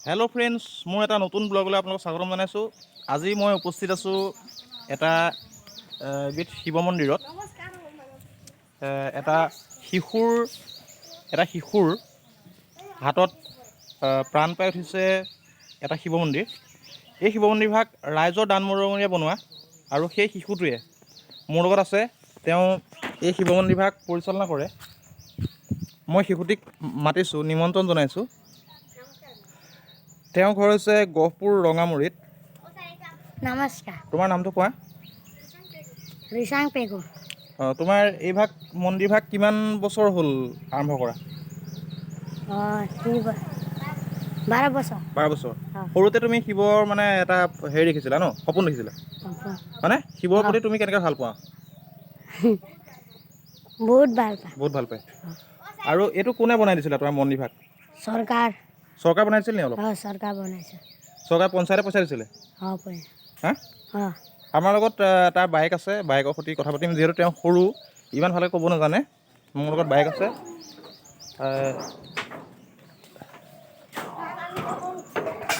Hello' friends, মোৰ এটা নতুন ব্লগলৈ আপোনালোকক স্বাগতম জনাইছোঁ। আজি মই উপস্থিত আছোঁ এটা এবিধ শিৱ মন্দিৰত। এটা শিশুৰ হাতত প্ৰাণ পাই উঠিছে এটা শিৱ মন্দিৰ। এই শিৱ মন্দিৰভাগ ৰাইজৰ দান বৰঙণিৰে বনোৱা, আৰু সেই শিশুটোৱে মোৰ লগত আছে। তেওঁ এই শিৱ মন্দিৰভাগ পৰিচালনা কৰে। মই শিশুটিক মাতিছোঁ, নিমন্ত্ৰণ জনাইছোঁ। তেওঁৰ ঘৰ হৈছে গহপুৰ ৰঙামুৰিত। নমস্কাৰ। তোমাৰ নামটো কোৱা? ৰিচাং পেগু। তোমাৰ এইভাগ মন্দিৰভাগ কিমান বছৰ হ'ল আৰম্ভ কৰা? 12 বছৰ। 12 বছৰ। সৰুতে তুমি শিৱৰ মানে এটা হেৰি দেখিছিলা ন, সপোন দেখিছিলা? মানে শিৱৰ প্ৰতি তুমি কেনেকৈ ভাল পোৱা? বহুত ভাল পাওঁ। বহুত ভাল পায়। আৰু এইটো কোনে বনাই দিছিলে তোমাৰ মন্দিৰভাগ? চৰকাৰ। চৰকাৰ বনাইছিল নি অলপ? চৰকাৰ বনাইছে। চৰকাৰ পঞ্চায়তে পইচা দিছিলে? হা? আমাৰ লগত তাৰ বাইক আছে, বাইকৰ সৈতে কথা পাতিম। যিহেতু তেওঁ সৰু, ইমান ভালকৈ ক'ব নাজানে। মোৰ লগত বাইক আছে।